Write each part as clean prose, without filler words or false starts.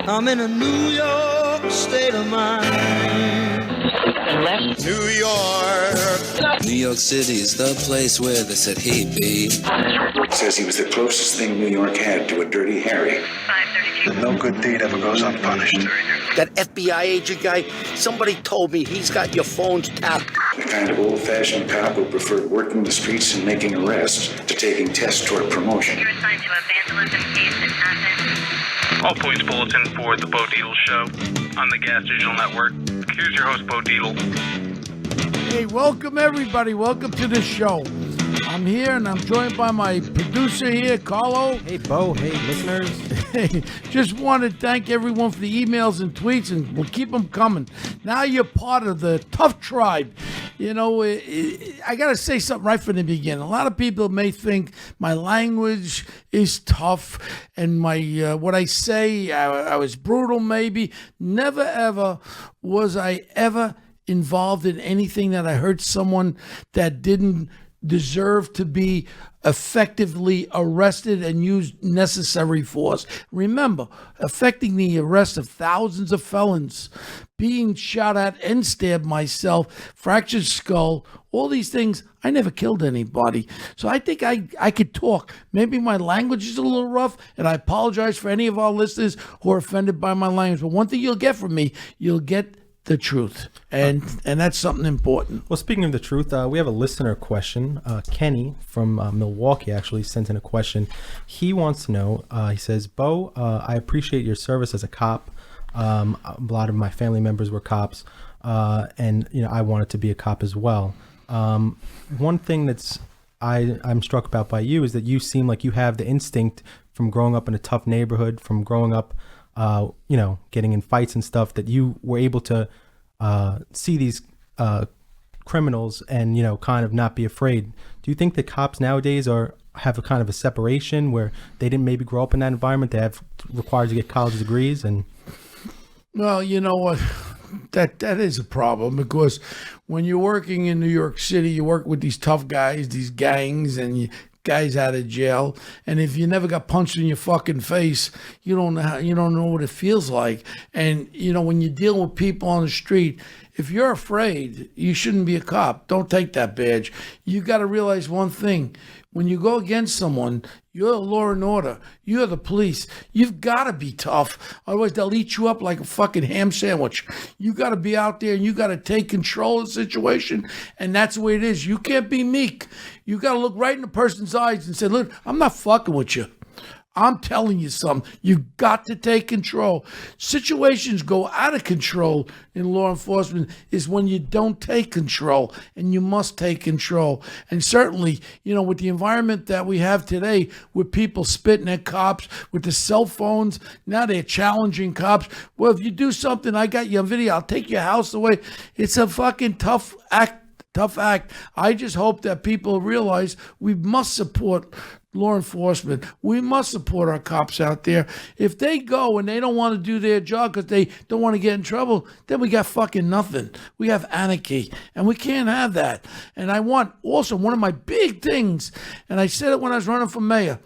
I'm in a New York state of mind. Left. New York. New York City is the place where they said he'd be. Says he was the closest thing New York had to a Dirty Harry. 532. No good deed ever goes unpunished. That FBI agent guy, somebody told me he's got your phones tapped. The kind of old-fashioned cop who preferred working the streets and making arrests to taking tests toward promotion. You're assigned to a vandalism case in Athens. All points bulletin for the Bo Dietl Show on the Gas Digital Network. Here's your host, Bo Dietl. Hey, welcome everybody. Welcome to the show. I'm here and I'm joined by my producer here, Carlo. Hey, Bo. Hey, listeners. Hey, just want to thank everyone for the emails and tweets, and we'll keep them coming. Now you're part of the tough tribe. You know, I got to say something right from the beginning. A lot of people may think my language is tough and my what I say, I was brutal maybe. Never, ever was I ever involved in anything that I hurt someone that didn't deserve to be effectively arrested and use necessary force. Remember, affecting the arrest of thousands of felons, being shot at and stabbed myself, fractured skull, all these things. I never killed anybody. So I think I could talk. Maybe my language is a little rough, and I apologize for any of our listeners who are offended by my language. But one thing you'll get from me, you'll get the truth, and that's something important. Well, speaking of the truth, we have a listener question. Kenny from Milwaukee actually sent in a question. He wants to know, he says, Bo, I appreciate your service as a cop. A lot of my family members were cops, and I wanted to be a cop as well. One thing that's I'm struck about by you is that you seem like you have the instinct from growing up in a tough neighborhood, from growing up getting in fights and stuff, that you were able to see these criminals and, kind of not be afraid. Do you think that cops nowadays have a kind of a separation where they didn't maybe grow up in that environment? They have required to get college degrees and... Well, you know what? That is a problem, because when you're working in New York City, you work with these tough guys, these gangs, and guys out of jail, and if you never got punched in your fucking face, you don't know what it feels like. And when you deal with people on the street, if you're afraid, you shouldn't be a cop. Don't take that badge. You got to realize one thing: when you go against someone, you're law and order. You're the police. You've got to be tough. Otherwise, they'll eat you up like a fucking ham sandwich. You got to be out there and you got to take control of the situation. And that's the way it is. You can't be meek. You got to look right in the person's eyes and say, look, I'm not fucking with you. I'm telling you something. You've got to take control. Situations go out of control in law enforcement is when you don't take control, and you must take control. And certainly, with the environment that we have today, with people spitting at cops, with the cell phones, now they're challenging cops. Well, if you do something, I got you on video, I'll take your house away. It's a fucking tough act. I just hope that people realize we must support law enforcement. We must support our cops out there. If they go and they don't want to do their job because they don't want to get in trouble, then we got fucking nothing. We have anarchy, and we can't have that. And I want also one of my big things, and I said it when I was running for mayor,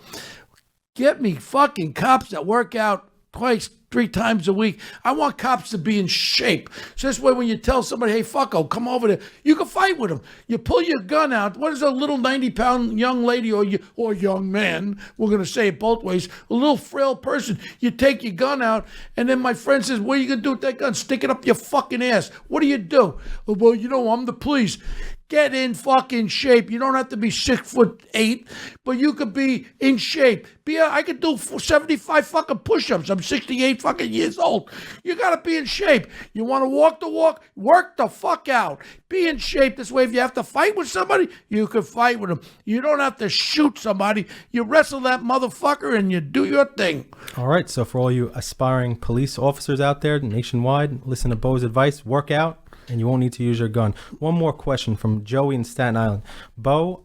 get me fucking cops that work out twice, 3 times a week. I want cops to be in shape. So this way, when you tell somebody, hey, fucko, come over there, you can fight with them. You pull your gun out. What is a little 90-pound young lady or young man, we're going to say it both ways, a little frail person, you take your gun out, and then my friend says, what are you going to do with that gun? Stick it up your fucking ass. What do you do? Well, I'm the police. Get in fucking shape. You don't have to be 6'8", but you could be in shape. I could do 75 fucking push-ups. I'm 68 fucking years old. You gotta be in shape. You want to walk the walk? Work the fuck out. Be in shape. This way, if you have to fight with somebody, you can fight with them. You don't have to shoot somebody. You wrestle that motherfucker and you do your thing. All right. So for all you aspiring police officers out there nationwide, listen to Bo's advice. Work out, and you won't need to use your gun. One more question from Joey in Staten Island. Bo,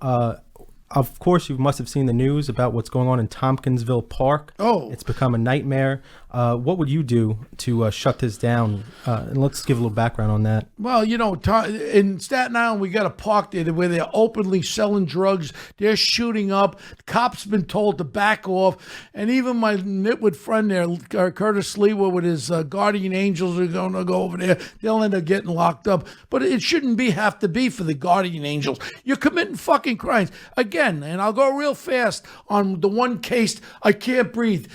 of course, you must have seen the news about what's going on in Tompkinsville Park. Oh. It's become a nightmare. What would you do to shut this down? And let's give a little background on that. Well, in Staten Island, we got a park there where they're openly selling drugs. They're shooting up. Cops been told to back off. And even my nitwit friend there, Curtis Lewa, with his guardian angels are going to go over there. They'll end up getting locked up. But it shouldn't have to be for the guardian angels. You're committing fucking crimes. Again, and I'll go real fast on the one case, I can't breathe.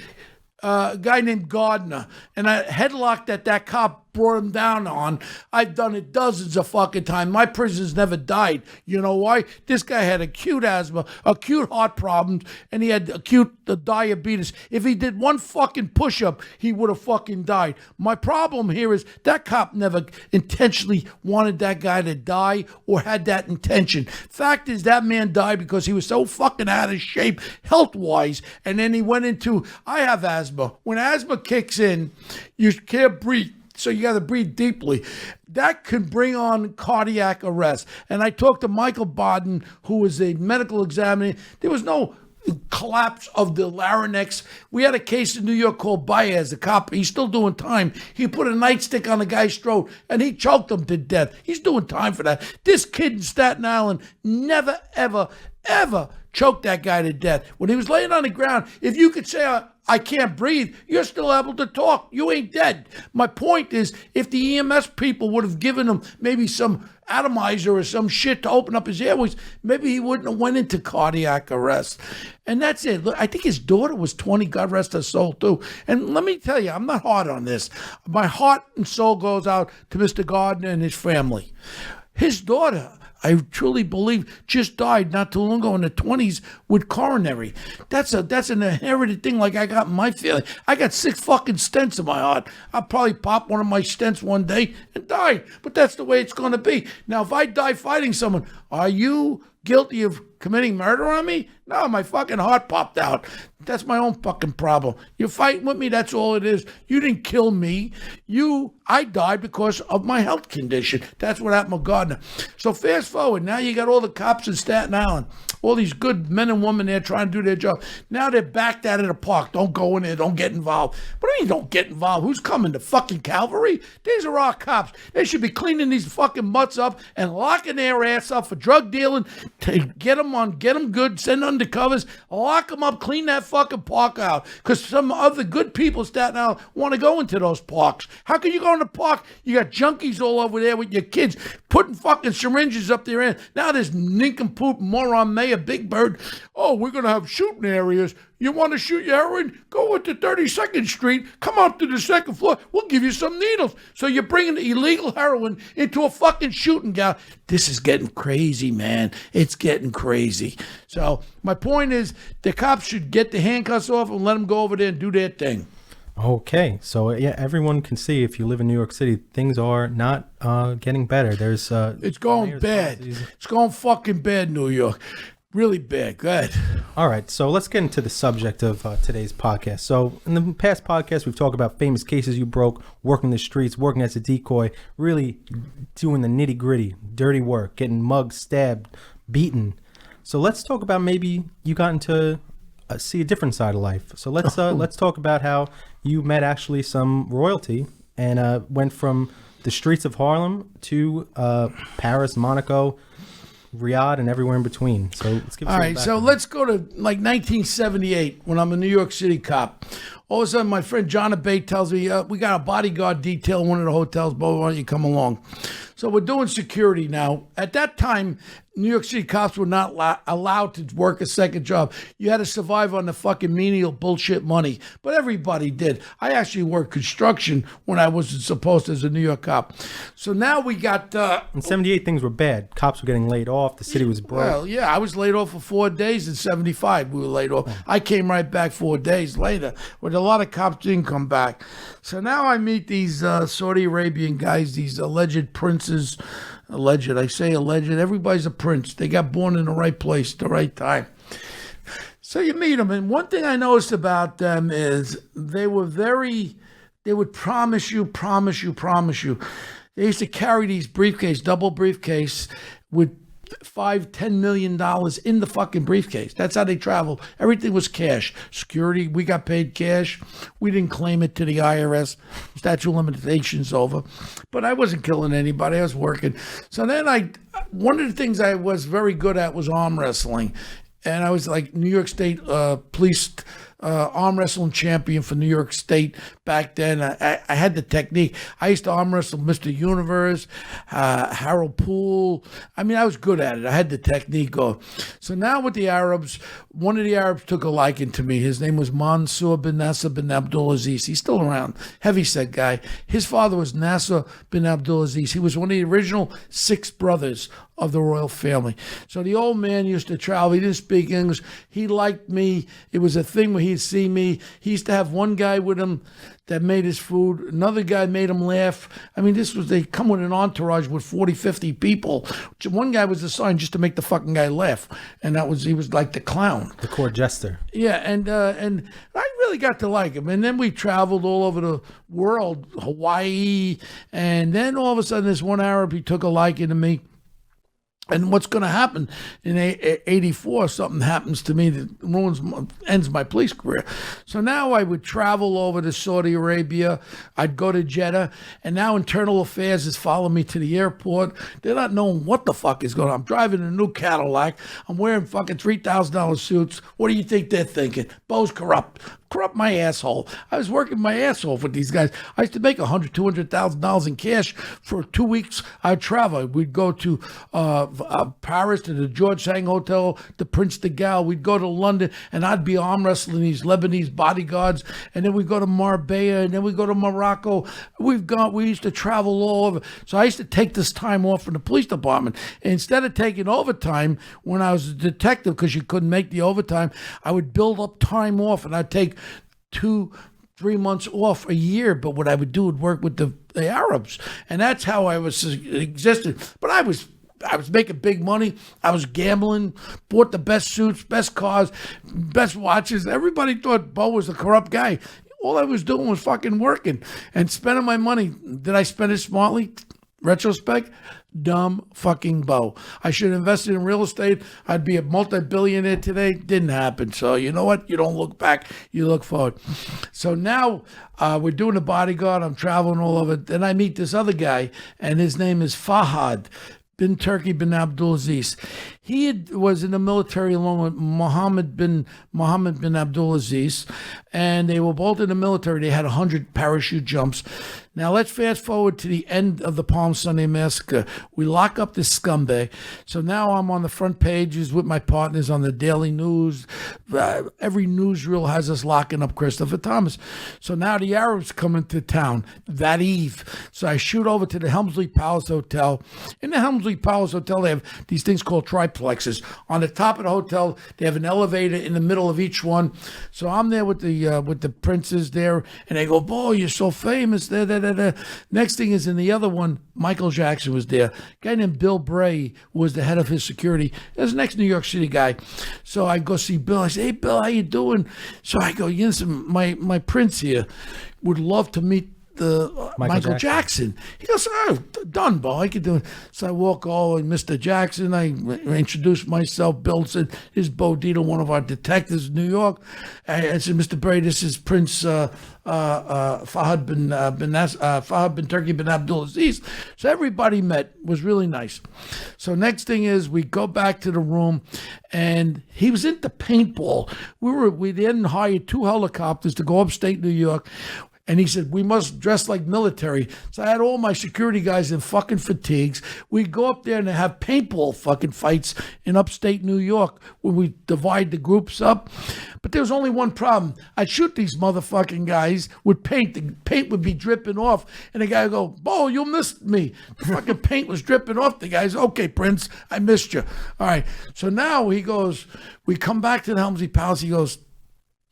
A guy named Gardner, and a headlock that cop brought him down on. I've done it dozens of fucking times. My prisoners never died. You know why? This guy had acute asthma, acute heart problems, and he had acute diabetes. If he did one fucking push-up, he would have fucking died. My problem here is that cop never intentionally wanted that guy to die or had that intention. Fact is, that man died because he was so fucking out of shape health-wise, and then he went into, I have asthma. When asthma kicks in, you can't breathe. So you got to breathe deeply. That can bring on cardiac arrest. And I talked to Michael Bodden, who was a medical examiner. There was no collapse of the larynx. We had a case in New York called Baez, the cop. He's still doing time. He put a nightstick on the guy's throat and he choked him to death. He's doing time for that. This kid in Staten Island never, ever, ever choked that guy to death. When he was laying on the ground, if you could say, I can't breathe, you're still able to talk. You ain't dead. My point is, if the EMS people would have given him maybe some atomizer or some shit to open up his airways, maybe he wouldn't have went into cardiac arrest. And that's it. Look, I think his daughter was 20, God rest her soul, too. And let me tell you, I'm not hard on this. My heart and soul goes out to Mr. Gardner and his family. His daughter, I truly believe, just died not too long ago in the 20s with coronary. That's an inherited thing like I got in my family. I got 6 fucking stents in my heart. I'll probably pop one of my stents one day and die. But that's the way it's going to be. Now, if I die fighting someone, are you guilty of committing murder on me? No, my fucking heart popped out. That's my own fucking problem. You're fighting with me, that's all it is. You didn't kill me. I died because of my health condition. That's what happened with Gardner. So fast forward, now you got all the cops in Staten Island, all these good men and women there trying to do their job. Now they're backed out of the park. Don't go in there, don't get involved. What do you mean don't get involved? Who's coming, the fucking cavalry? These are our cops. They should be cleaning these fucking mutts up and locking their ass up for drug dealing. Get them good, send undercovers, lock them up, clean that fucking park out. Because some other good people in Staten Island want to go into those parks. How can you go in the park? You got junkies all over there with your kids putting fucking syringes up their end. Now this nincompoop moron mayor Big Bird, oh, we're going to have shooting areas. You want to shoot your heroin? Go into 32nd Street, come up to the 2nd floor. We'll give you some needles. So you're bringing illegal heroin into a fucking shooting gallery. This is getting crazy, man. It's getting crazy. So my point is the cops should get the handcuffs off and let them go over there and do their thing. Okay, so yeah, everyone can see if you live in New York City, things are not getting better. There's it's going bad. It's going fucking bad, New York. Really bad. Go ahead. All right, so let's get into the subject of today's podcast. So in the past podcast, we've talked about famous cases you broke, working the streets, working as a decoy, really doing the nitty gritty, dirty work, getting mugged, stabbed, beaten. So let's talk about maybe you got into see a different side of life. So let's talk about how you met actually some royalty and went from the streets of Harlem to Paris, Monaco, Riyadh, and everywhere in between. So let's give us all right, so let's go to like 1978 when I'm a New York City cop. All of a sudden, my friend John Abate tells me, we got a bodyguard detail in one of the hotels, but why don't you come along? So we're doing security now. At that time, New York City cops were not allowed to work a second job. You had to survive on the fucking menial bullshit money. But everybody did. I actually worked construction when I wasn't supposed to as a New York cop. So now we got... in 78, things were bad. Cops were getting laid off. The city was broke. Well, yeah, I was laid off for 4 days in 75. We were laid off. I came right back 4 days later. But a lot of cops didn't come back. So now I meet these Saudi Arabian guys, these alleged princes. Alleged, I say alleged. Everybody's a prince. They got born in the right place at the right time. So you meet them, and one thing I noticed about them is they would promise you. They used to carry these double briefcase with $10 million in the fucking briefcase. That's how they traveled. Everything was cash. Security, we got paid cash. We didn't claim it to the IRS. Statute of limitations over. But I wasn't killing anybody. I was working. So then one of the things I was very good at was arm wrestling. And I was like New York State police arm wrestling champion for New York State back then. I had the technique. I used to arm wrestle Mr. Universe, Harold Poole. I mean, I was good at it. I had the technique going. So now with the Arabs, one of the Arabs took a liking to me. His name was Mansour bin Nasser bin Abdulaziz. He's still around. Heavyset guy. His father was Nasser bin Abdulaziz. He was one of the original 6 brothers of the royal family. So the old man used to travel. He didn't speak English. He liked me. It was a thing where he'd see me. He used to have one guy with him that made his food. Another guy made him laugh. I mean, they come with an entourage with 40, 50 people. One guy was assigned just to make the fucking guy laugh. And he was like the clown. The court jester. Yeah, and I really got to like him. And then we traveled all over the world, Hawaii. And then all of a sudden, this one Arab, he took a liking to me. And what's going to happen in 84, something happens to me that ends my police career. So now I would travel over to Saudi Arabia. I'd go to Jeddah. And now Internal Affairs is following me to the airport. They're not knowing what the fuck is going on. I'm driving a new Cadillac. I'm wearing fucking $3,000 suits. What do you think they're thinking? Bo's corrupt. Corrupt my asshole. I was working my ass off with these guys. I used to make $100,000, $200,000 in cash for 2 weeks. I'd travel. We'd go to Paris, to the George Sang Hotel, the Prince de Galles. We'd go to London, and I'd be arm wrestling these Lebanese bodyguards. And then we'd go to Marbella, and then we'd go to Morocco. We used to travel all over. So I used to take this time off from the police department. And instead of taking overtime when I was a detective, because you couldn't make the overtime, I would build up time off, and I'd take 2-3 months off a year. But what I would do would work with the Arabs, and that's how I was existed. But I was making big money. I was gambling, bought the best suits, best cars, best watches. Everybody thought Bo was a corrupt guy. All I was doing was fucking working and spending my money. Did I spend it smartly? Retrospect, dumb fucking Bo. I should have invested in real estate. I'd be a multi-billionaire today. Didn't happen. So you know what? You don't look back. You look forward. So now we're doing a bodyguard. I'm traveling all over. Then I meet this other guy, and his name is Fahad bin Turki bin Abdulaziz. He was in the military along with Mohammed bin Abdulaziz, and they were both in the military. They had 100 parachute jumps. Now let's fast forward to the end of the Palm Sunday massacre. We lock up this scumbag. So now I'm on the front pages with my partners on the Daily News. Every newsreel has us locking up Christopher Thomas. So now the Arabs come into town that eve. So I shoot over to the Helmsley Palace Hotel. In the Helmsley Palace Hotel, they have these things called triplexes. On the top of the hotel, they have an elevator in the middle of each one. So I'm there with the princes there, and they go, "Boy, you're so famous." Next thing is in the other one, Michael Jackson was there. A guy named Bill Bray was the head of his security. There's the next New York City guy. So I go see Bill. I say, "Hey, Bill, how you doing?" So I go, "Listen, my prince here would love to meet the Michael Jackson." He goes, "Oh, done, Bo. I can do it." So I walk over, Mr. Jackson. I introduce myself. Bill said, "This is Bo Dietl, one of our detectives in New York." I said, "Mr. Bray, this is Prince Fahad bin Turki bin Abdulaziz." So everybody met. It was really nice. So next thing is we go back to the room, and he was into paintball. We then hired 2 helicopters to go upstate New York. And he said, "We must dress like military." So I had all my security guys in fucking fatigues. We'd go up there and have paintball fucking fights in upstate New York where we divide the groups up. But there was only one problem. I'd shoot these motherfucking guys with paint. The paint would be dripping off. And the guy would go, "Bo, you missed me." The fucking paint was dripping off. The guy's, "Okay, Prince, I missed you." All right. So now he goes, we come back to the Helmsley Palace. He goes,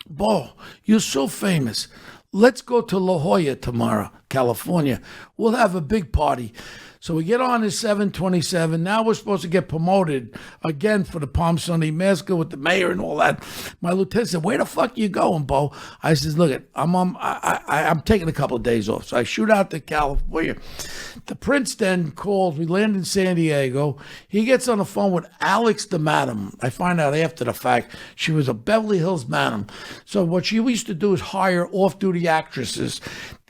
"Bo, you're so famous. Let's go to La Jolla tomorrow, California. We'll have a big party." So we get on at 7:27. Now we're supposed to get promoted again for the Palm Sunday massacre with the mayor and all that. My lieutenant said, "Where the fuck you going, Bo?" I says, "Look, I'm taking a couple of days off." So I shoot out to California. The prince then calls. We land in San Diego. He gets on the phone with Alex the madam. I find out after the fact she was a Beverly Hills madam. So what she used to do is hire off-duty actresses,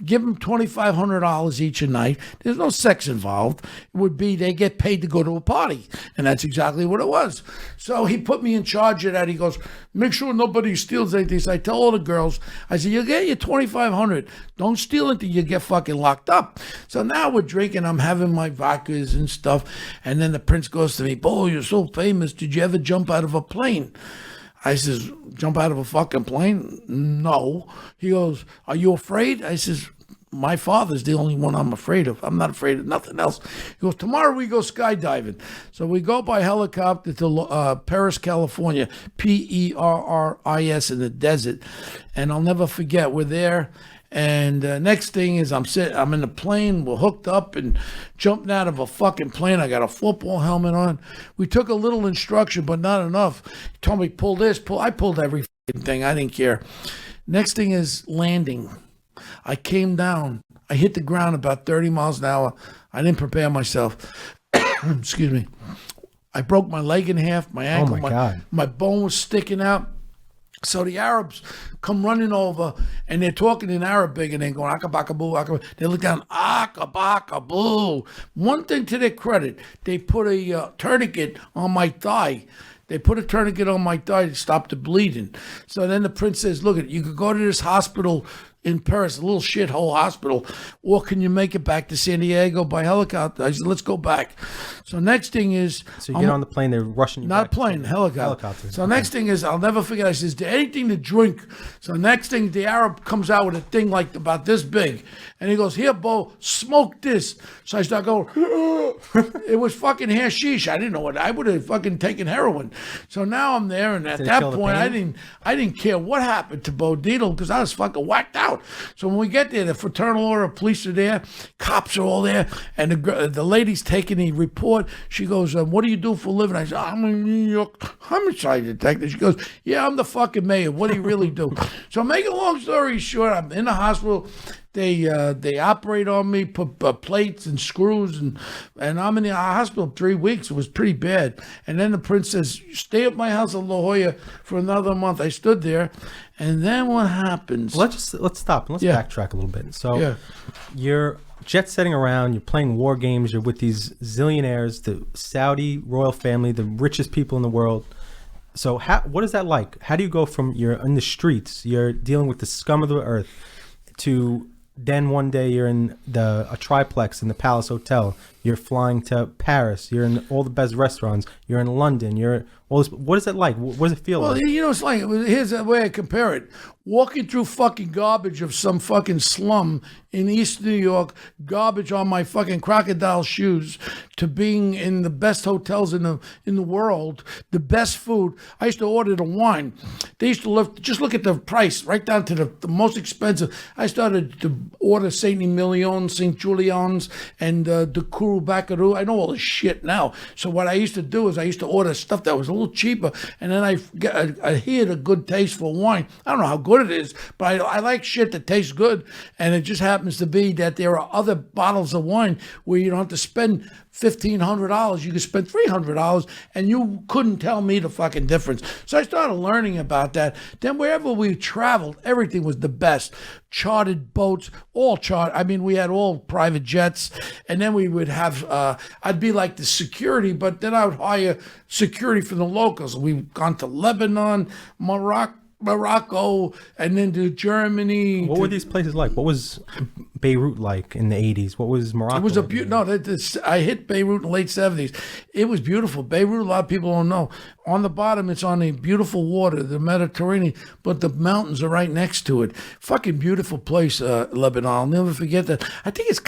give them $2,500 each a night. There's no sex involved. It would be they get paid to go to a party, and that's exactly what it was. So he put me in charge of that. He goes, make sure nobody steals anything. So I tell all the girls, I said, you get your $2,500. Don't steal it till you get fucking locked up. So now we're drinking. I'm having my vodkas and stuff. And then the prince goes to me, Bo, you're so famous. Did you ever jump out of a plane? I says, jump out of a fucking plane? No. He goes, are you afraid? I says, my father's the only one I'm afraid of. I'm not afraid of nothing else. He goes, tomorrow we go skydiving. So we go by helicopter to Paris, California, Perris in the desert. And I'll never forget, we're there. And next thing is I'm in the plane, we're hooked up and jumping out of a fucking plane. I got a football helmet on. We took a little instruction, but not enough. He told me, pull this, pull. I pulled every fucking thing. I didn't care. Next thing is landing. I came down. I hit the ground about 30 miles an hour. I didn't prepare myself. Excuse me. I broke my leg in half, my ankle. Oh my God. My bone was sticking out. So the Arabs come running over and they're talking in Arabic and they're going, akabakaboo, akabakaboo. They look down, akabakaboo. One thing to their credit, they put a tourniquet on my thigh. They put a tourniquet on my thigh to stop the bleeding. So then the prince says, look, you could go to this hospital in Paris, a little shithole hospital, or can you make it back to San Diego by helicopter? I said, let's go back. So next thing is... So you get on the plane, they're rushing you not back. a plane, helicopter. So next thing is, I'll never forget, I says, is there anything to drink? So next thing, the Arab comes out with a thing like about this big. And he goes, here, Bo, smoke this. So I start going, it was fucking hashish. I didn't know what, I would have fucking taken heroin. So now I'm there, and at that point, I didn't care what happened to Bo Dietl because I was fucking whacked out. So when we get there, the fraternal order of police are there, cops are all there, and the lady's taking the report. She goes, what do you do for a living? I said, I'm a New York homicide detective. She goes, yeah, I'm the fucking mayor. What do you really do? So make a long story short, I'm in the hospital. They operate on me, put plates and screws, and I'm in the hospital 3 weeks. It was pretty bad. And then the prince says, stay at my house in La Jolla for another month. I stood there, and then what happens? Let's stop and let's backtrack a little bit. So you're jet setting around, you're playing war games, you're with these zillionaires, the Saudi royal family, the richest people in the world. So what is that like? How do you go from you're in the streets, you're dealing with the scum of the earth, to then one day you're in a triplex in the Palace Hotel. You're flying to Paris. You're in all the best restaurants. You're in London. What is it like? What does it feel like? Well, you know, it's like, here's the way I compare it. Walking through fucking garbage of some fucking slum in East New York, garbage on my fucking crocodile shoes, to being in the best hotels in the world, the best food. I used to order the wine. They used to just look at the price, right down to the most expensive. I started to order Saint Emilion, Saint Julian's, and the Kuru Bakaru. I know all this shit now. So what I used to do is I used to order stuff that was a little cheaper, and then I had a good taste for wine. I don't know how good it is, but I like shit that tastes good, and it just happens to be that there are other bottles of wine where you don't have to spend $1,500. You could spend $300, and you couldn't tell me the fucking difference. So I started learning about that. Then wherever we traveled, everything was the best. Chartered boats, we had all private jets, and then we would have, I'd be like the security, but then I would hire security from the locals. We've gone to Lebanon, Morocco, and then to Germany. What were these places like? What was Beirut like in the 80s? What was Morocco? It was I hit Beirut in the late 70s. It was beautiful. Beirut, a lot of people don't know. On the bottom, it's on the beautiful water, the Mediterranean, but the mountains are right next to it. Fucking beautiful place, Lebanon. I'll never forget that. I think it's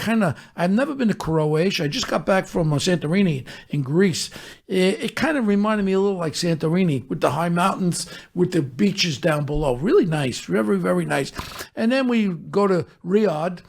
I've never been to Croatia. I just got back from Santorini in Greece. It kind of reminded me a little like Santorini, with the high mountains, with the beaches down below. Really nice, very, very nice. And then we go to Riyadh,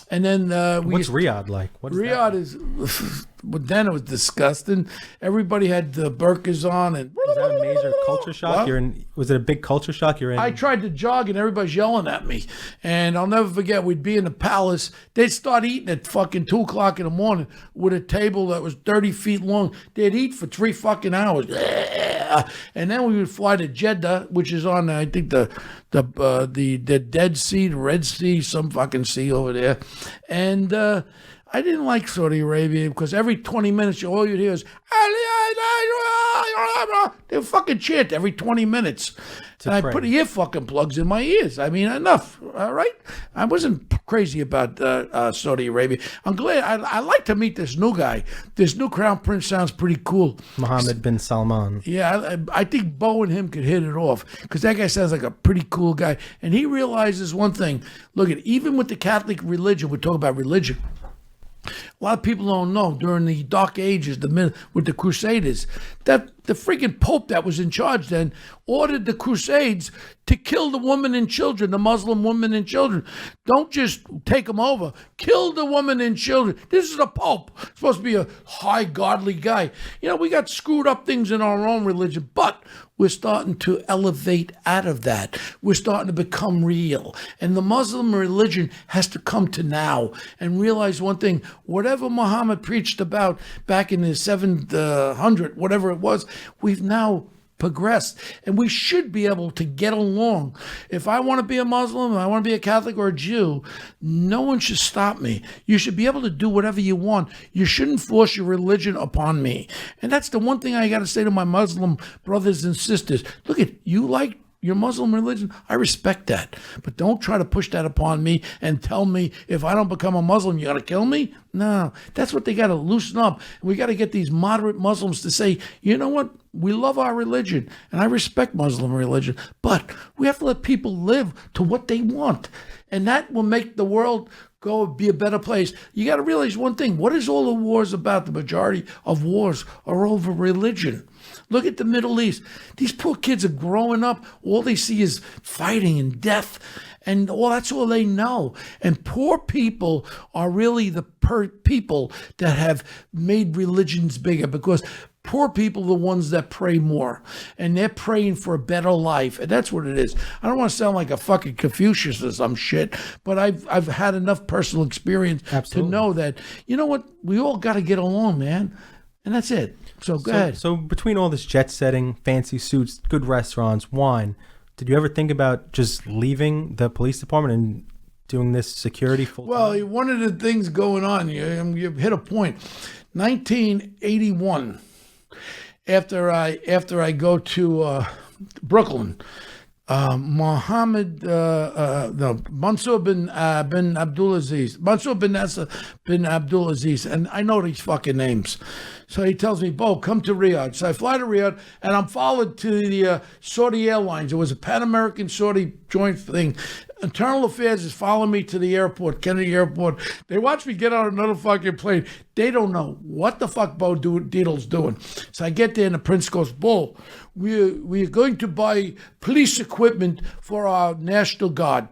and then what's Riyadh like? What is Riyadh that? is but then it was disgusting. Everybody had the burqas on, and Was that a major culture shock? What? Was it a big culture shock? You're in. I tried to jog and everybody's yelling at me. And I'll never forget, we'd be in the palace. They'd start eating at fucking 2 o'clock in the morning with a table that was 30 feet long. They'd eat for 3 fucking hours. And then we would fly to Jeddah, which is on, I think, the Dead Sea, the Red Sea, some fucking sea over there. And I didn't like Saudi Arabia because every 20 minutes, all you'd hear is, they fucking chant every 20 minutes. And I put ear fucking plugs in my ears. I mean, enough, all right? I wasn't crazy about Saudi Arabia. I'm glad. I like to meet this new guy. This new crown prince sounds pretty cool. Mohammed bin Salman. Yeah, I think Bo and him could hit it off because that guy sounds like a pretty cool guy. And he realizes one thing. Look, even with the Catholic religion, we talk about religion. A lot of people don't know during the Dark Ages, with the Crusaders, that the freaking Pope that was in charge then ordered the Crusades to kill the women and children, the Muslim women and children. Don't just take them over. Kill the women and children. This is a Pope. Supposed to be a high, godly guy. You know, we got screwed up things in our own religion, but we're starting to elevate out of that. We're starting to become real. And the Muslim religion has to come to now and realize one thing. Whatever Muhammad preached about back in the 700, whatever it was, we've now progressed, and we should be able to get along. If I want to be a Muslim, I want to be a Catholic or a Jew, no one should stop me. You should be able to do whatever you want. You shouldn't force your religion upon me. And that's the one thing I got to say to my Muslim brothers and sisters. Look, you like your Muslim religion, I respect that. But don't try to push that upon me and tell me if I don't become a Muslim, you got to kill me? No, that's what they got to loosen up. We got to get these moderate Muslims to say, you know what? We love our religion, and I respect Muslim religion, but we have to let people live to what they want. And that will make the world be a better place. You got to realize one thing. What is all the wars about? The majority of wars are over religion. Look at the Middle East. These poor kids are growing up. All they see is fighting and death. And that's all they know. And poor people are really the people that have made religions bigger, because poor people are the ones that pray more, and they're praying for a better life, and that's what it is. I don't want to sound like a fucking Confucius or some shit, but I've had enough personal experience to know that, you know what, we all got to get along, man, and that's it. So go ahead. So between all this jet setting, fancy suits, good restaurants, wine, did you ever think about just leaving the police department and doing this security full time? Well, one of the things going on, you hit a point. 1981. After I go to Brooklyn, Mansur bin Abdulaziz, Mansur bin Nasser bin Abdulaziz, and I know these fucking names. So he tells me, Bo, come to Riyadh. So I fly to Riyadh, and I'm followed to the Saudi Airlines. It was a Pan-American Saudi joint thing. Internal Affairs is following me to the airport, Kennedy Airport. They watch me get on another fucking plane. They don't know what the fuck Bo Diedel's doing. So I get there, and the prince goes, Bo, we're going to buy police equipment for our National Guard.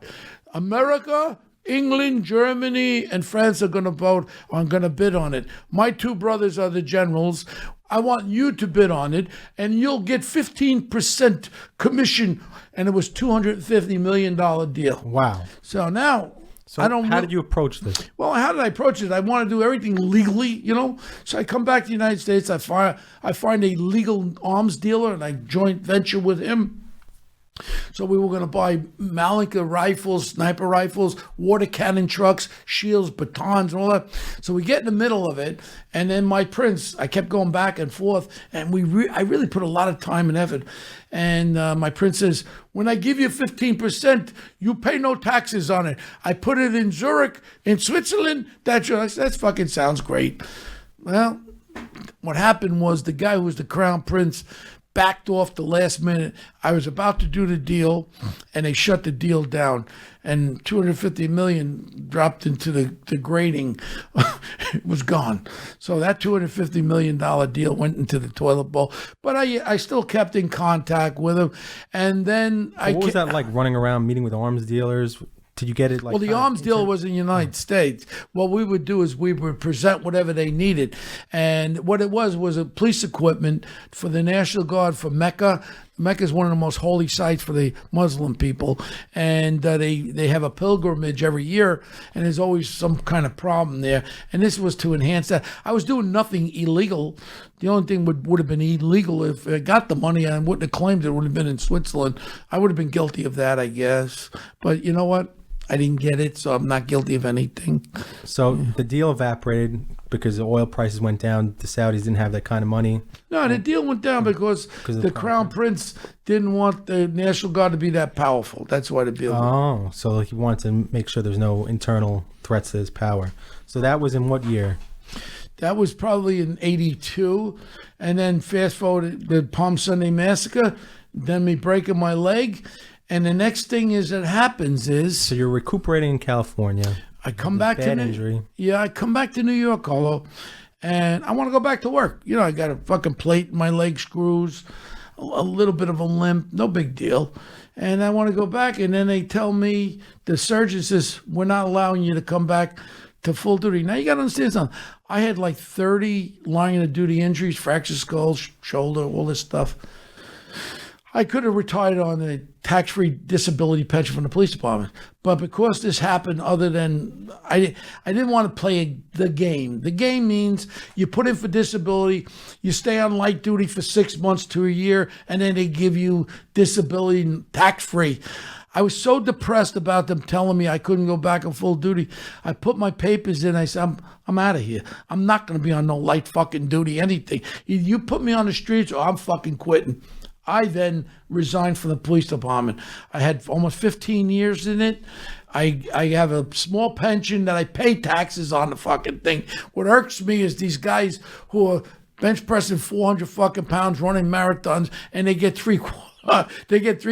America, England, Germany, and France are going to bid on it. My two brothers are the generals. I want you to bid on it, and you'll get 15% commission. And it was $250 million deal. Wow. So now, how did you approach this? Well, how did I approach it? I want to do everything legally, you know. So I come back to the United States. I find a legal arms dealer, and I joint venture with him. So we were going to buy Malika rifles, sniper rifles, water cannon trucks, shields, batons, and all that. So we get in the middle of it, and then my prince, I kept going back and forth, and I really put a lot of time and effort. And my prince says, when I give you 15%, you pay no taxes on it. I put it in Zurich, in Switzerland. That fucking sounds great. Well, what happened was the guy who was the crown prince backed off the last minute. I was about to do the deal, and they shut the deal down, and $250 million dropped into the grading. It was gone. So that $250 million deal went into the toilet bowl. But I still kept in contact with him, and then what was that like, running around meeting with arms dealers? Did you get it like? Well, the arms dealer was in the United States. What we would do is we would present whatever they needed. And what it was a police equipment for the National Guard for Mecca. Mecca is one of the most holy sites for the Muslim people. And they have a pilgrimage every year, and there's always some kind of problem there. And this was to enhance that. I was doing nothing illegal. The only thing would have been illegal if I got the money. I wouldn't have claimed it. It would have been in Switzerland. I would have been guilty of that, I guess. But you know what? I didn't get it, so I'm not guilty of anything. So the deal evaporated because the oil prices went down. The Saudis didn't have that kind of money. No, the deal went down because the Crown Prince didn't want the National Guard to be that powerful. That's why the deal went down. Oh, so he wanted to make sure there's no internal threats to his power. So that was in what year? That was probably in 82. And then fast forward the Palm Sunday Massacre, then me breaking my leg. And the next thing that happens is... So you're recuperating in California. I come back to injury. Yeah, I come back to New York, Carlo, and I want to go back to work. You know, I got a fucking plate in my leg screws, a little bit of a limp, no big deal. And I want to go back, and then they tell me, the surgeon says, we're not allowing you to come back to full duty. Now, you got to understand something. I had like 30 line of duty injuries, fractured skull, shoulder, all this stuff. I could have retired on a tax-free disability pension from the police department, but because this happened, other than I didn't want to play the game. The game means you put in for disability, you stay on light duty for 6 months to a year, and then they give you disability tax-free. I was so depressed about them telling me I couldn't go back on full duty. I put my papers in. I said, I'm out of here. I'm not going to be on no light fucking duty, anything. You put me on the streets or I'm fucking quitting. I then resigned from the police department. I had almost 15 years in it. I have a small pension that I pay taxes on the fucking thing. What irks me is these guys who are bench pressing 400 fucking pounds, running marathons, and they get three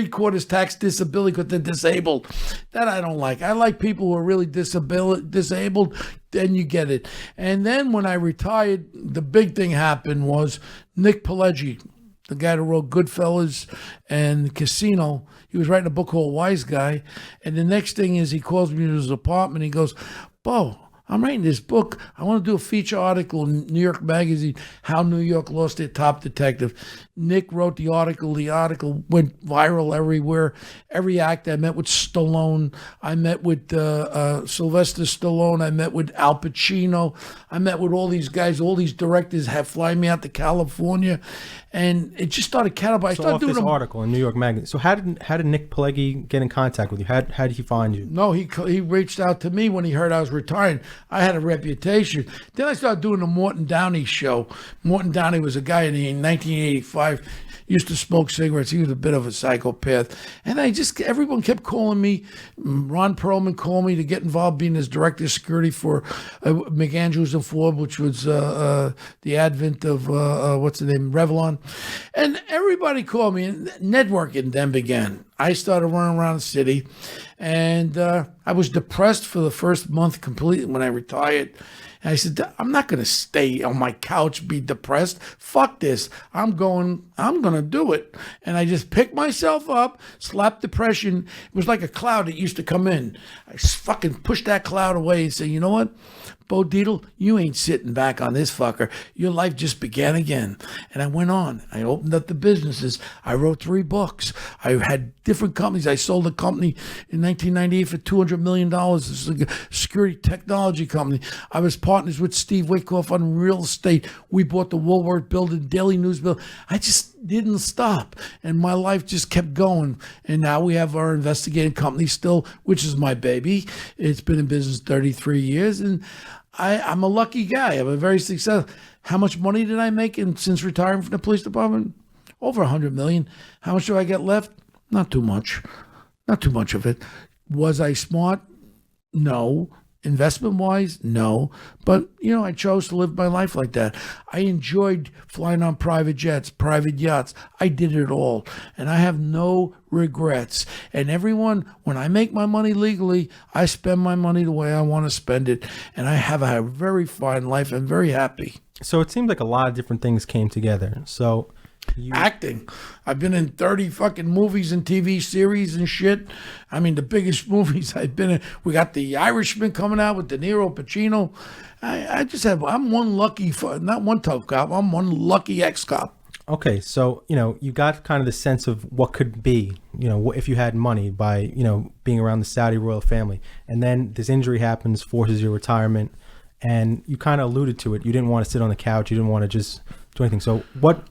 quarters tax disability because they're disabled. That I don't like. I like people who are really disabled. Then you get it. And then when I retired, the big thing happened was Nick Pileggi, the guy that wrote Goodfellas and Casino. He was writing a book called Wise Guy. And the next thing is he calls me to his apartment. He goes, Bo, I'm writing this book. I want to do a feature article in New York Magazine, How New York Lost Their Top Detective. Nick wrote the article. The article went viral everywhere. Every act. I met with Stallone. I met with Sylvester Stallone. I met with Al Pacino. I met with all these guys. All these directors have fly me out to California. And it just started cannibalizing. I started doing this article in New York Magazine. So how did Nick Pileggi get in contact with you? How did he find you? No, he reached out to me when he heard I was retiring. I had a reputation. Then I started doing the Morton Downey show. Morton Downey was a guy in 1985. Used to smoke cigarettes. He was a bit of a psychopath. And everyone kept calling me. Ron Perlman called me to get involved being his director of security for McAndrews and Ford, which was the advent of, what's the name, Revlon. And everybody called me, and networking then began. I started running around the city, and I was depressed for the first month completely when I retired. And I said, I'm not going to stay on my couch, be depressed. Fuck this. I'm going to do it. And I just picked myself up, slapped depression. It was like a cloud that used to come in. I fucking pushed that cloud away and said, you know what? Bo Dietl, you ain't sitting back on this fucker. Your life just began again. And I went on. I opened up the businesses. I wrote 3 books. I had different companies. I sold a company in 1998 for $200 million. This is a security technology company. I was partners with Steve Wyckoff on real estate. We bought the Woolworth building, Daily News building. I just didn't stop. And my life just kept going. And now we have our investigating company still, which is my baby. It's been in business 33 years. And I'm a lucky guy. I'm a very successful. How much money did I make since retiring from the police department? Over $100 million. How much do I get left? Not too much. Not too much of it. Was I smart? No. Investment-wise? No. But, I chose to live my life like that. I enjoyed flying on private jets, private yachts. I did it all. And I have no regrets. And everyone, when I make my money legally, I spend my money the way I want to spend it. And I have a very fine life. I'm very happy. So it seems like a lot of different things came together. So Acting. I've been in 30 fucking movies and TV series and shit. I mean, the biggest movies I've been in. We got The Irishman coming out with De Niro, Pacino. I'm one lucky, not one tough cop. I'm one lucky ex-cop. Okay, so, you got kind of the sense of what could be, if you had money by, being around the Saudi royal family. And then this injury happens, forces your retirement, and you kind of alluded to it. You didn't want to sit on the couch. You didn't want to just do anything. So what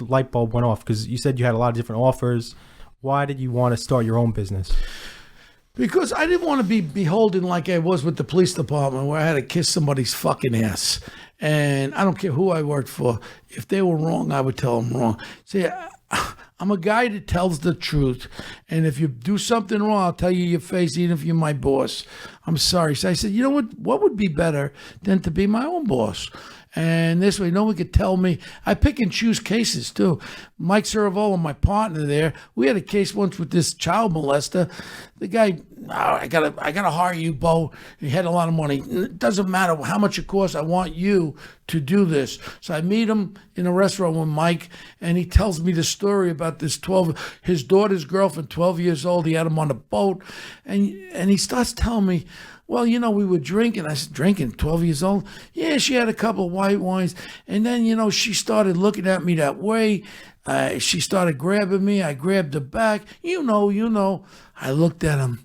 light bulb went off? Because you said you had a lot of different offers. Why did you want to start your own business? Because I didn't want to be beholden like I was with the police department, where I had to kiss somebody's fucking ass. And I don't care who I worked for. If they were wrong, I would tell them wrong. See, I'm a guy that tells the truth. And if you do something wrong, I'll tell you your face, even if you're my boss. I'm sorry. So I said, you know what would be better than to be my own boss? And this way, no one could tell me. I pick and choose cases, too. Mike Ceravola, my partner there, we had a case once with this child molester. The guy, I gotta hire you, Bo. He had a lot of money. It doesn't matter how much it costs. I want you to do this. So I meet him in a restaurant with Mike, and he tells me the story about this his daughter's girlfriend, 12 years old. He had him on a boat, and he starts telling me, well, we were drinking. I said, drinking? 12 years old? Yeah, she had a couple of white wines. And then, she started looking at me that way. She started grabbing me. I grabbed her back. You know. I looked at him,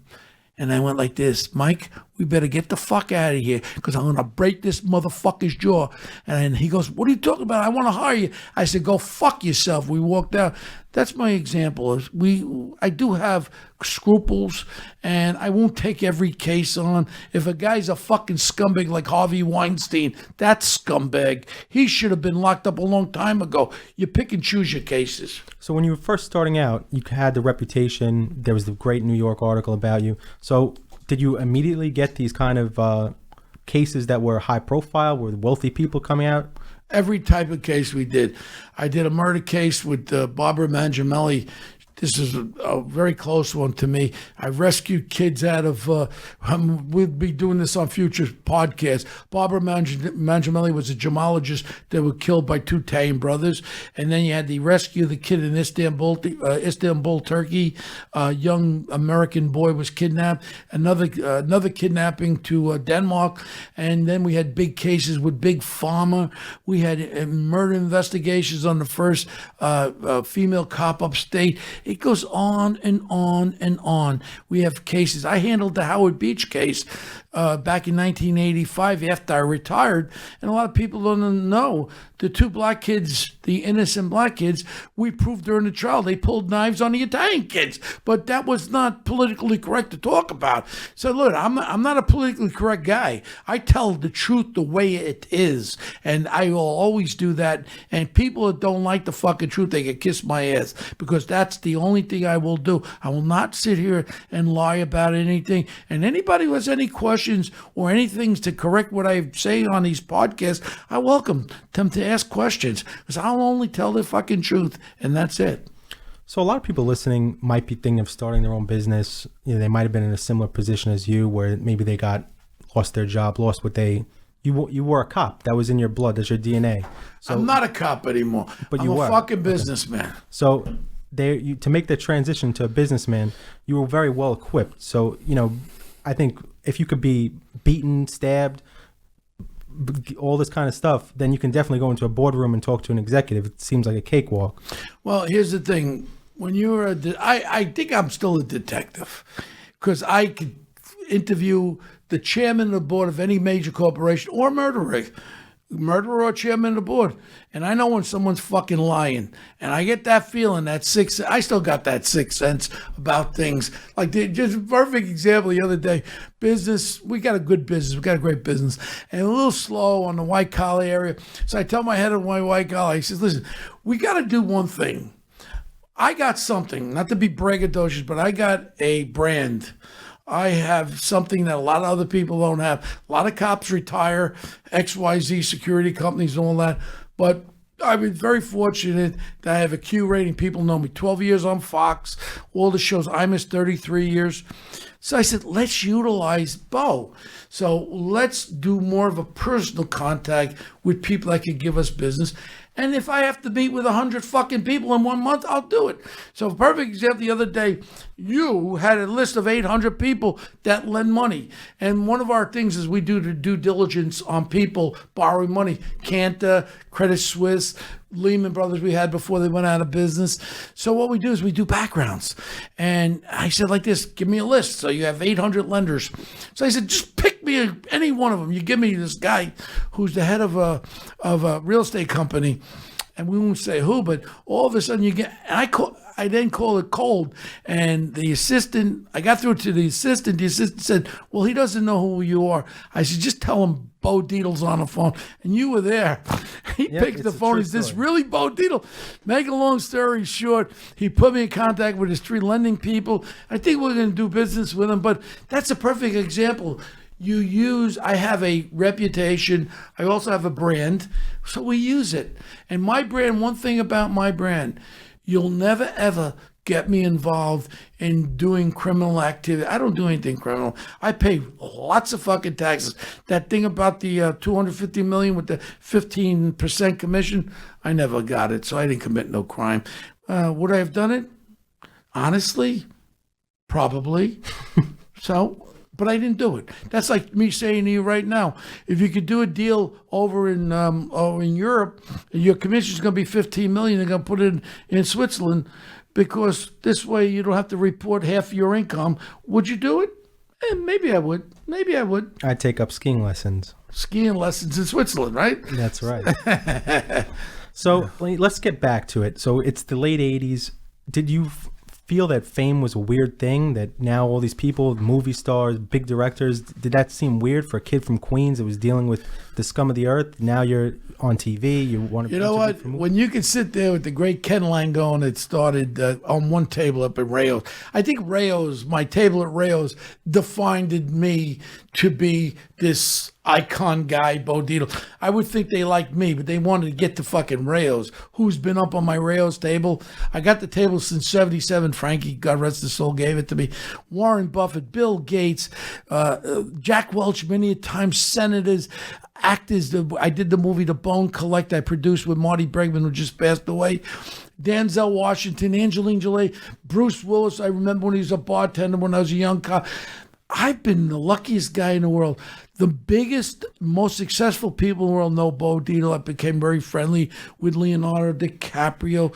and I went like this, Mike, we better get the fuck out of here, because I'm going to break this motherfucker's jaw. And he goes, what are you talking about? I want to hire you. I said, go fuck yourself. We walked out. That's my example. I do have scruples, and I won't take every case on. If a guy's a fucking scumbag like Harvey Weinstein, that's scumbag. He should have been locked up a long time ago. You pick and choose your cases. So when you were first starting out, you had the reputation. There was the great New York article about you. So did you immediately get these kind of cases that were high profile, with wealthy people coming out? Every type of case we did. I did a murder case with Barbara Mangiamelli. This is a very close one to me. I rescued kids out of, we'll be doing this on future podcasts. Barbara Mangiamelli was a gemologist that was killed by two Tayin brothers. And then you had the rescue of the kid in Istanbul, Turkey. A young American boy was kidnapped. Another kidnapping to Denmark. And then we had big cases with Big Pharma. We had murder investigations on the first female cop upstate. It goes on and on and on. We have cases. I handled the Howard Beach case back in 1985 after I retired. And a lot of people don't know the two black kids, the innocent black kids, we proved during the trial they pulled knives on the Italian kids. But that was not politically correct to talk about. So look, I'm not a politically correct guy. I tell the truth the way it is. And I will always do that. And people that don't like the fucking truth, they can kiss my ass, because that's the only thing I will do. I will not sit here and lie about anything. And anybody who has any questions or anything to correct what I say on these podcasts, I welcome them to ask questions, because I'll only tell the fucking truth, and that's it. So a lot of people listening might be thinking of starting their own business. They might have been in a similar position as you, where maybe they lost their job, lost what you were a cop. That was in your blood. That's your DNA. So I'm not a cop anymore. But I'm a fucking businessman. Okay. So to make the transition to a businessman, you were very well equipped. So, I think if you could be beaten, stabbed, all this kind of stuff, then you can definitely go into a boardroom and talk to an executive. It seems like a cakewalk. Well, here's the thing. When you're I think I'm still a detective, because I could interview the chairman of the board of any major corporation or murderer or chairman of the board. And I know when someone's fucking lying. And I get that feeling, I still got that sixth sense about things. Like, just a perfect example the other day, business, we got a good business, we got a great business, and a little slow on the white collar area. So I tell my head of my white collar, he says, listen, we got to do one thing. I got something, not to be braggadocious, but I got a brand. I have something that a lot of other people don't have. A lot of cops retire, XYZ security companies and all that. But I've been very fortunate that I have a Q rating. People know me. 12 years on Fox, all the shows. I missed 33 years. So I said, let's utilize Bo. So let's do more of a personal contact with people that could give us business. And if I have to meet with 100 fucking people in 1 month, I'll do it. So a perfect example, the other day, you had a list of 800 people that lend money. And one of our things is we do the due diligence on people borrowing money. Cantor, Credit Suisse, Lehman Brothers we had before they went out of business. So what we do is we do backgrounds. And I said like this, give me a list. So you have 800 lenders. So I said, just pick me any one of them. You give me this guy who's the head of a real estate company. And we won't say who, but all of a sudden you get, and I then call it cold. And the assistant, I got through to the assistant said, well, he doesn't know who you are. I said, just tell him Bo Dietl's on the phone. And you were there. He picked the phone. He says, this really Bo Dietl? Make a long story short, he put me in contact with his 3 lending people. I think we're going to do business with him, but that's a perfect example. I have a reputation. I also have a brand. So we use it. And my brand, one thing about my brand, you'll never ever get me involved in doing criminal activity. I don't do anything criminal. I pay lots of fucking taxes. That thing about the $250 million with the 15% commission, I never got it. So I didn't commit no crime. Would I have done it? Honestly, probably. But I didn't do it. That's like me saying to you right now, if you could do a deal over in Europe, your commission's going to be $15 million. They're going to put it in Switzerland because this way you don't have to report half your income. Would you do it? Maybe I would. I'd take up skiing lessons. Skiing lessons in Switzerland, right? That's right. So let's get back to it. So it's the late 80s. Did you feel that fame was a weird thing, that now all these people, movie stars, big directors, did that seem weird for a kid from Queens that was dealing with the scum of the earth? Now you're on TV, you want to... You know what? When you can sit there with the great Ken Langone, it started on one table up at Rayo's. I think my table at Rayo's defined me to be this icon guy, Bo Dietl. I would think they liked me, but they wanted to get to fucking Rayo's. Who's been up on my Rayo's table? I got the table since 77. Frankie, God rest his soul, gave it to me. Warren Buffett, Bill Gates, Jack Welch, many times senators, actors. I did the movie The Bone Collector I produced with Marty Bregman, who just passed away. Denzel Washington, Angelina Jolie, Bruce Willis. I remember when he was a bartender when I was a young cop. I've been the luckiest guy in the world. The biggest, most successful people in the world know Bo Dietl. I became very friendly with Leonardo DiCaprio.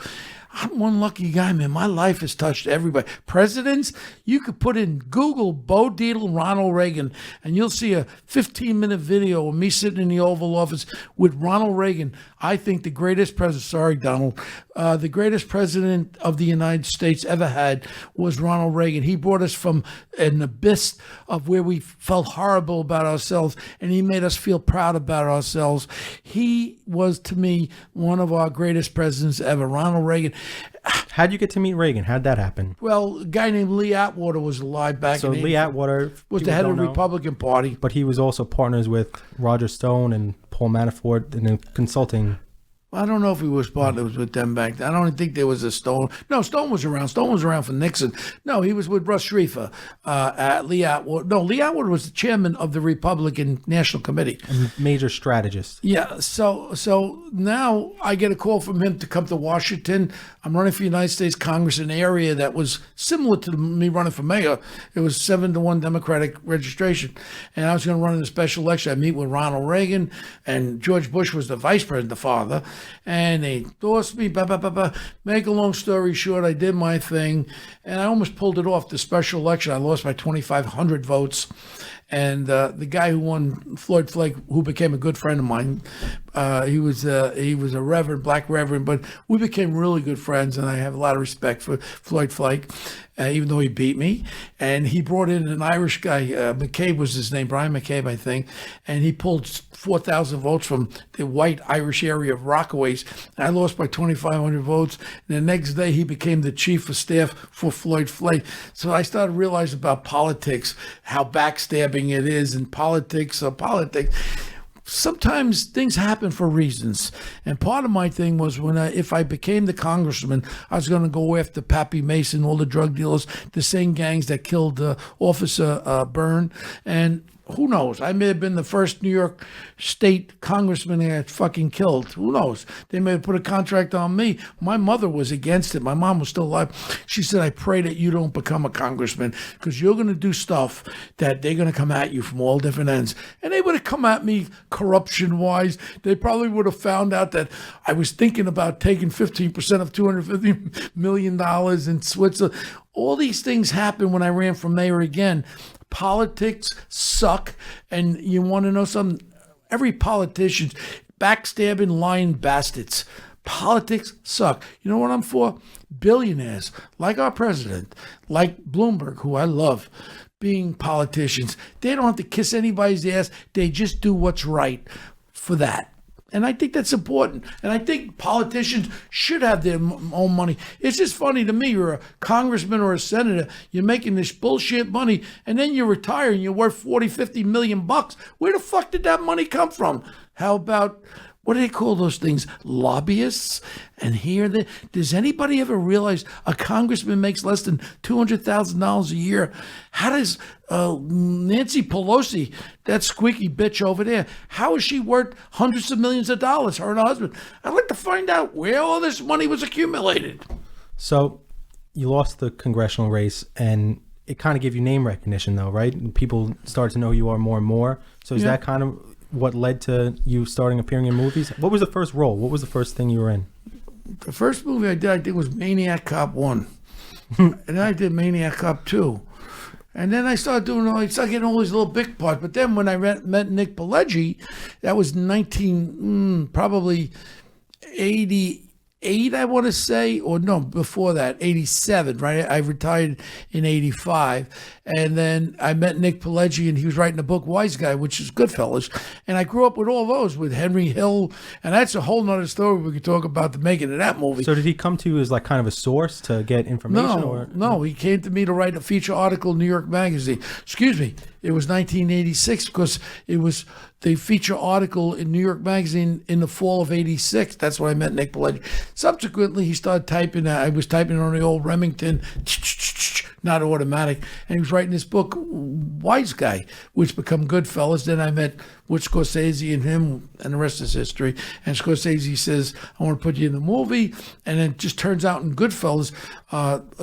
I'm one lucky guy, man. My life has touched everybody. Presidents, you could put in Google Bo Dietl, Ronald Reagan, and you'll see a 15-minute video of me sitting in the Oval Office with Ronald Reagan. I think the greatest president, sorry, Donald, the greatest president of the United States ever had was Ronald Reagan. He brought us from an abyss of where we felt horrible about ourselves, and he made us feel proud about ourselves. He was, to me, one of our greatest presidents ever, Ronald Reagan. How'd you get to meet Reagan? How'd that happen? Well, a guy named Lee Atwater was alive back so in Lee Atwater was the head of the Republican Party. But he was also partners with Roger Stone and Paul Manafort in a consulting. I don't know if he was partners with them back then. I don't think there was a Stone. No, Stone was around. Stone was around for Nixon. No, he was with Russ Schrieffer. Lee Atwater. No, Lee Atwater was the chairman of the Republican National Committee. A major strategist. Yeah. So now I get a call from him to come to Washington. I'm running for United States Congress in an area that was similar to me running for mayor. It was 7-1 Democratic registration. And I was going to run in a special election. I meet with Ronald Reagan, and George Bush was the vice president, the father. And they endorsed me, Make a long story short, I did my thing, and I almost pulled it off, the special election. I lost by 2,500 votes. And the guy who won, Floyd Flake, who became a good friend of mine, he was a reverend, black reverend, but we became really good friends, and I have a lot of respect for Floyd Flake, even though he beat me. And he brought in an Irish guy, McCabe was his name, Brian McCabe, I think, and he pulled 4,000 votes from the white Irish area of Rockaways. I lost by 2,500 votes. And the next day, he became the chief of staff for Floyd Flake. So I started realizing about politics, how backstabbing it is in politics. Sometimes things happen for reasons. And part of my thing was if I became the congressman, I was going to go after Pappy Mason, all the drug dealers, the same gangs that killed Officer Byrne. And Who knows? I may have been the first New York state congressman they had fucking killed. Who knows? They may have put a contract on me. My mother was against it. My mom was still alive. She said, I pray that you don't become a congressman because you're going to do stuff that they're going to come at you from all different ends. And they would have come at me corruption-wise. They probably would have found out that I was thinking about taking 15% of $250 million in Switzerland. All these things happened when I ran for mayor again. Politics suck, and you want to know something? Every politician, backstabbing, lying bastards. Politics suck. You know what I'm for? Billionaires, like our president, like Bloomberg, who I love, being politicians. They don't have to kiss anybody's ass. They just do what's right for that. And I think that's important. And I think politicians should have their own money. It's just funny to me. You're a congressman or a senator. You're making this bullshit money. And then you retire and you're worth 40, 50 million bucks. Where the fuck did that money come from? How about, what do they call those things? Lobbyists? And here, does anybody ever realize a congressman makes less than $200,000 a year? How does Nancy Pelosi, that squeaky bitch over there, how is she worth hundreds of millions of dollars, her and her husband? I'd like to find out where all this money was accumulated. So you lost the congressional race, and it kind of gave you name recognition, though, right? And people started to know who you are more and more. So is that kind of what led to you starting appearing in movies? What was the first role? What was the first thing you were in? The first movie I did was Maniac Cop 1. And then I did Maniac Cop 2. And then I started getting all these little big parts. But then when I met Nick Pileggi, that was probably 88, I want to say, or no, before that, 87, right? I retired in 85. And then I met Nick Pileggi, and he was writing a book, Wise Guy, which is Goodfellas. And I grew up with all those, with Henry Hill. And that's a whole nother story we could talk about the making of that movie. So did he come to you as like kind of a source to get information? No, he came to me to write a feature article in New York Magazine. Excuse me, it was 1986 because it was the feature article in New York Magazine in the fall of 86. That's when I met Nick Pileggi. Subsequently, he started typing. I was typing on the old Remington, not automatic, and he was writing this book, Wise Guy, which become Goodfellas. Then I met with Scorsese and him, and the rest is history. And Scorsese says, I want to put you in the movie. And it just turns out in Goodfellas,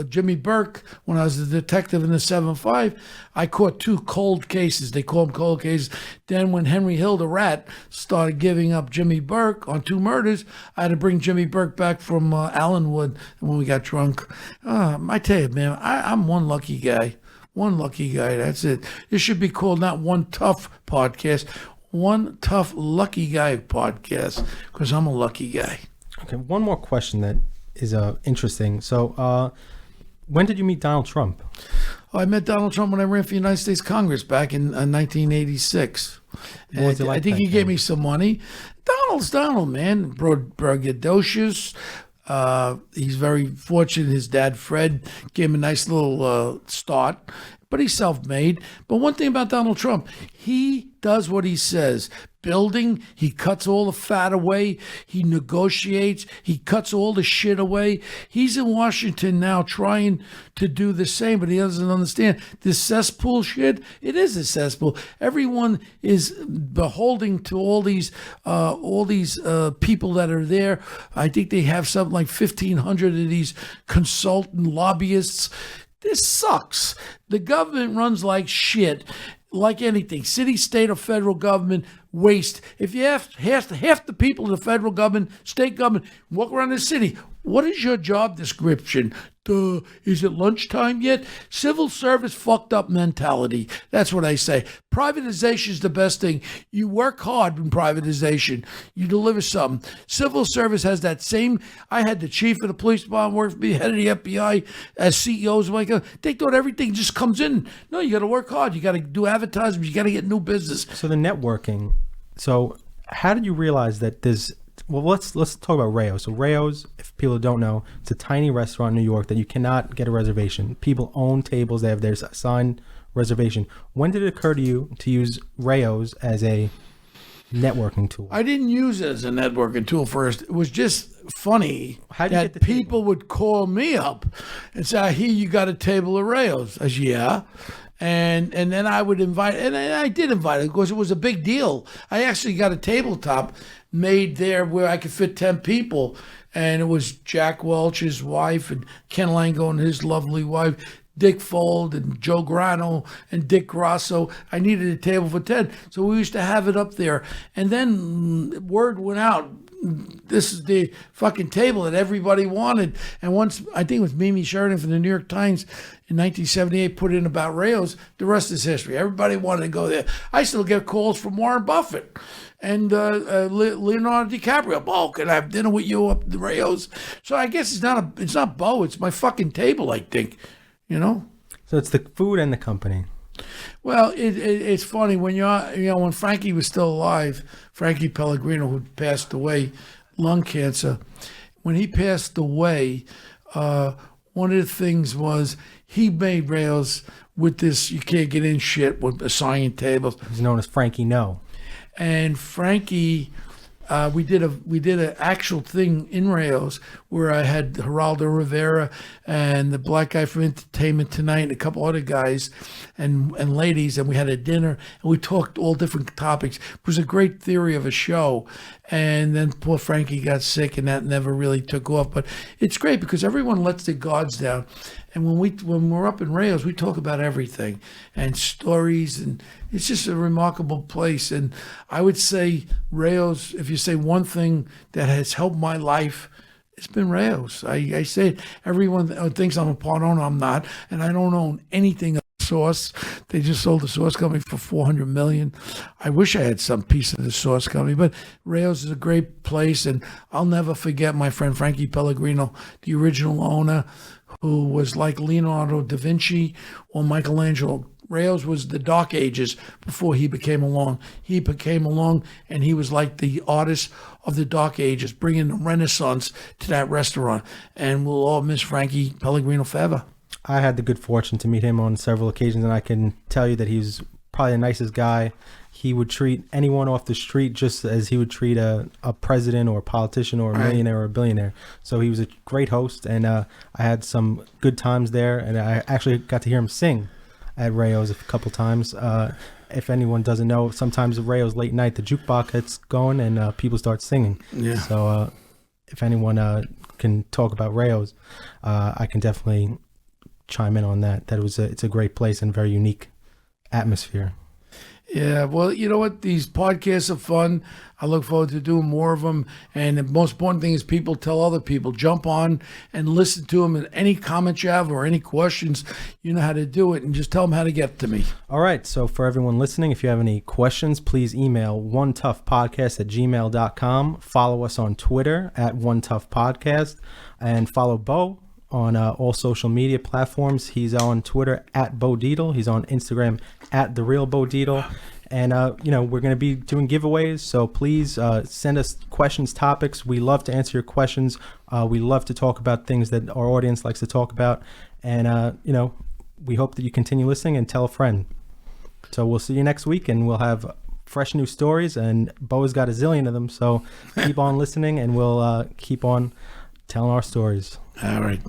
Jimmy Burke, when I was a detective in the 7-5, I caught 2 cold cases. They call them cold cases. Then when Henry Hill, the rat, started giving up Jimmy Burke on 2 murders, I had to bring Jimmy Burke back from Allenwood when we got drunk. I tell you, man, I'm one lucky guy. One lucky guy, that's it. This should be called not One Tough Podcast, One Tough Lucky Guy Podcast, because I'm a lucky guy. Okay, one more question that is interesting. So when did you meet Donald Trump? I met Donald Trump when I ran for the United States Congress back in 1986. What was it like I think he gave me some money. Donald's Donald, man. Braggadocious. He's very fortunate. His dad, Fred, gave him a nice little start, but he's self-made. But one thing about Donald Trump, he does what he says. Building, he cuts all the fat away. He negotiates. He cuts all the shit away. He's in Washington now trying to do the same, but he doesn't understand this cesspool shit. It is a cesspool. Everyone is beholding to all these people that are there. I think they have something like 1,500 of these consultant lobbyists. This sucks. The government runs like shit. Like anything, city, state, or federal government, waste. If you have half the people of the federal government, state government, walk around the city, what is your job description? Is it lunchtime yet? Civil service fucked up mentality. That's what I say. Privatization is the best thing. You work hard in privatization. You deliver something. Civil service has that same. I had the chief of the police department work for me, head of the FBI, as CEOs. They thought everything just comes in. No, you got to work hard. You got to do advertisements. You got to get new business. So the networking. So how did you realize that there's... Well, let's talk about Rayo's. So Rayo's, if people don't know, it's a tiny restaurant in New York that you cannot get a reservation. People own tables. They have their assigned reservation. When did it occur to you to use Rayo's as a networking tool? I didn't use it as a networking tool first. It was just funny How'd you that get the people would call me up and say, "I hear you got a table of Rails." I said, "Yeah." And then I would invite, and I did invite it because it was a big deal. I actually got a tabletop made there where I could fit 10 people. And it was Jack Welch, his wife, and Ken Lango and his lovely wife, Dick Fold and Joe Grano and Dick Grosso. I needed a table for 10. So we used to have it up there. And then word went out. This is the fucking table that everybody wanted. And once, I think it was Mimi Sheridan from the New York Times in 1978 put in about Rails, the rest is history. Everybody wanted to go there. I still get calls from Warren Buffett and Leonardo DiCaprio. "Oh, can I have dinner with you up the Rails?" So I guess it's not Bo, it's my fucking table, I think, you know? So it's the food and the company. Well, it's funny when when Frankie was still alive, Frankie Pellegrino, who passed away, lung cancer. When he passed away, one of the things was he made Rails with this "you can't get in" shit with assigned tables. He's known as Frankie No. And Frankie, we did an actual thing in Rails where I had Geraldo Rivera and the black guy from Entertainment Tonight and a couple other guys and ladies, and we had a dinner and we talked all different topics. It was a great theory of a show. And then poor Frankie got sick and that never really took off. But it's great because everyone lets their guards down. And when we're up in Rails, we talk about everything and stories, and it's just a remarkable place. And I would say Rails, if you say one thing that has helped my life, it's been Rails. I say it. Everyone thinks I'm a part owner. I'm not, and I don't own anything of the Source. They just sold the Source company for $400 million. I wish I had some piece of the Source company, but Rails is a great place, and I'll never forget my friend Frankie Pellegrino, the original owner, who was like Leonardo da Vinci or Michelangelo. Rails was the Dark Ages before he became along. He became along and he was like the artist of the Dark Ages, bringing the Renaissance to that restaurant. And we'll all miss Frankie Pellegrino forever. I had the good fortune to meet him on several occasions, and I can tell you that he's probably the nicest guy. He would treat anyone off the street just as he would treat a president or a politician or a millionaire or a billionaire. So he was a great host, and I had some good times there, and I actually got to hear him sing at Rayo's a couple times. If anyone doesn't know, sometimes at Rayo's late night, the jukebox gets going and people start singing. Yeah. So if anyone can talk about Rayo's, I can definitely chime in on that. It's a great place and very unique atmosphere. Yeah, well, you know what? These podcasts are fun. I look forward to doing more of them. And the most important thing is people tell other people. Jump on and listen to them. And any comments you have or any questions, you know how to do it. And just tell them how to get to me. All right. So for everyone listening, if you have any questions, please email onetoughpodcast@gmail.com. Follow us on Twitter @onetoughpodcast. And follow Bo on all social media platforms. He's on Twitter @BoDeedle. He's on Instagram @TheRealBoDeedle. And, we're going to be doing giveaways. So please send us questions, topics. We love to answer your questions. We love to talk about things that our audience likes to talk about. And, we hope that you continue listening and tell a friend. So we'll see you next week, and we'll have fresh new stories. And Bo's got a zillion of them. So keep on listening, and we'll keep on telling our stories. All right.